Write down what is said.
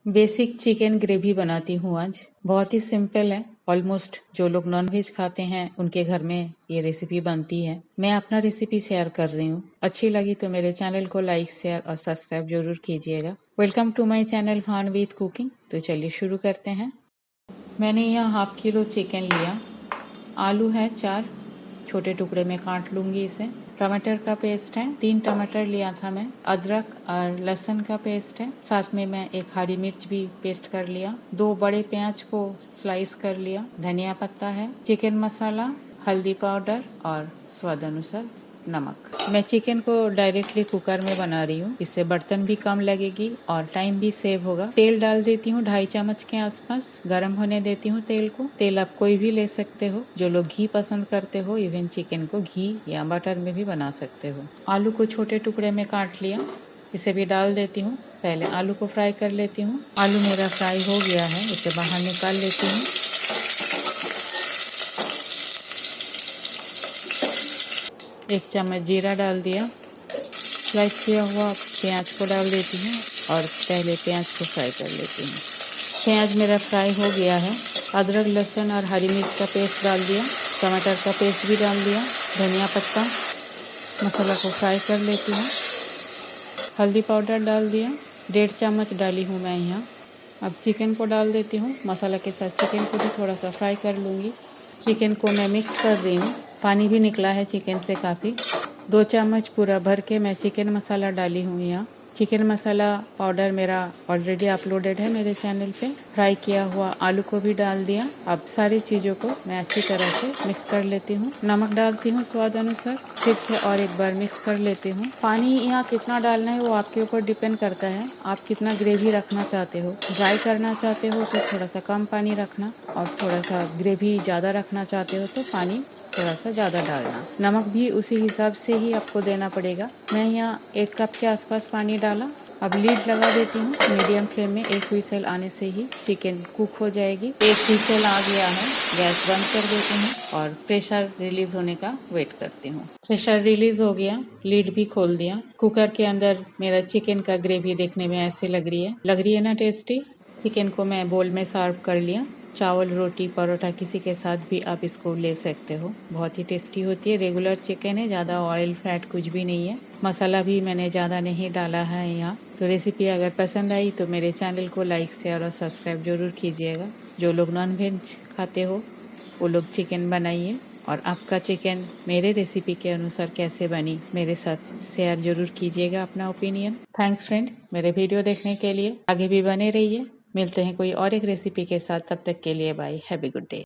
Basic chicken gravy बनाती हूँ आज। बहुत ही सिंपल है। ऑलमोस्ट जो लोग नॉनवेज खाते हैं उनके घर में ये रेसिपी बनती है। मैं अपना रेसिपी शेयर कर रही हूँ। अच्छी लगी तो मेरे चैनल को लाइक, शेयर और सब्सक्राइब जरूर कीजिएगा। वेलकम टू माय चैनल फान विद कुकिंग। तो चलिए शुरू करते हैं। मैंने यहाँ हाफ किलो चिकन लिया। आलू है 4, छोटे टुकड़े में काट लूँगी इसे। टमाटर का पेस्ट है, 3 टमाटर लिया था मैं। अदरक और लहसुन का पेस्ट है, साथ में मैं एक हरी मिर्च भी पेस्ट कर लिया। 2 बड़े प्याज को स्लाइस कर लिया। धनिया पत्ता है, चिकन मसाला, हल्दी पाउडर और स्वाद अनुसार नमक। मैं चिकन को डायरेक्टली कुकर में बना रही हूँ, इससे बर्तन भी कम लगेगी और टाइम भी सेव होगा। तेल डाल देती हूँ 2.5 चम्मच के आसपास। गरम होने देती हूँ तेल को। तेल आप कोई भी ले सकते हो। जो लोग घी पसंद करते हो, इवन चिकन को घी या बटर में भी बना सकते हो। आलू को छोटे टुकड़े में काट लिया, इसे भी डाल देती हूँ। पहले आलू को फ्राई कर लेती हूँ। आलू मेरा फ्राई हो गया है, इसे बाहर निकाल लेती हूँ। एक चम्मच जीरा डाल दिया। स्लाइस किया हुआ प्याज को डाल देती हूँ और पहले प्याज को फ्राई कर लेती हूँ। प्याज मेरा फ्राई हो गया है। अदरक, लहसुन और हरी मिर्च का पेस्ट डाल दिया। टमाटर का पेस्ट भी डाल दिया। धनिया पत्ता, मसाला को फ्राई कर लेती हूँ। हल्दी पाउडर डाल दिया, 1.5 चम्मच डाली हूँ मैं यहाँ। अब चिकन को डाल देती हूँ। मसाला के साथ चिकन को भी थोड़ा सा फ्राई कर लूँगी। चिकन को मैं मिक्स कर रही हूँ। पानी भी निकला है चिकन से काफ़ी। 2 चम्मच पूरा भर के मैं चिकन मसाला डाली हूँ यहाँ। चिकन मसाला पाउडर मेरा ऑलरेडी अपलोडेड है मेरे चैनल पे। फ्राई किया हुआ आलू को भी डाल दिया। अब सारी चीज़ों को मैं अच्छी तरह से मिक्स कर लेती हूँ। नमक डालती हूँ स्वाद अनुसार। फिर से और एक बार मिक्स कर लेती हूँ। पानी यहाँ कितना डालना है वो आपके ऊपर डिपेंड करता है। आप कितना ग्रेवी रखना चाहते हो। ड्राई करना चाहते हो तो थोड़ा सा कम पानी रखना, और थोड़ा सा ग्रेवी ज़्यादा रखना चाहते हो तो पानी थोड़ा सा ज़्यादा डालना। नमक भी उसी हिसाब से ही आपको देना पड़ेगा। मैं यहाँ 1 कप के आसपास पानी डाला। अब लीड लगा देती हूँ मीडियम फ्लेम में। 1 व्हिसल आने से ही चिकन कुक हो जाएगी। 1 व्हिसल आ गया है, गैस बंद कर देती हूँ और प्रेशर रिलीज होने का वेट करती हूँ। प्रेशर रिलीज हो गया, लीड भी खोल दिया। कुकर के अंदर मेरा चिकन का ग्रेवी देखने में ऐसे लग रही है ना टेस्टी। चिकन को मैं बोल में सर्व कर लिया। चावल, रोटी, परोठा किसी के साथ भी आप इसको ले सकते हो। बहुत ही टेस्टी होती है। रेगुलर चिकन है, ज़्यादा ऑयल फैट कुछ भी नहीं है। मसाला भी मैंने ज़्यादा नहीं डाला है यहाँ। तो रेसिपी अगर पसंद आई तो मेरे चैनल को लाइक, शेयर और सब्सक्राइब जरूर कीजिएगा। जो लोग नॉनवेज खाते हो वो लोग चिकन बनाइए, और आपका चिकन मेरे रेसिपी के अनुसार कैसे बनी मेरे साथ शेयर जरूर कीजिएगा अपना ओपिनियन। थैंक्स फ्रेंड, मेरे वीडियो देखने के लिए। आगे भी बने रहिए। मिलते हैं कोई और एक रेसिपी के साथ। तब तक के लिए bye. Have a good day.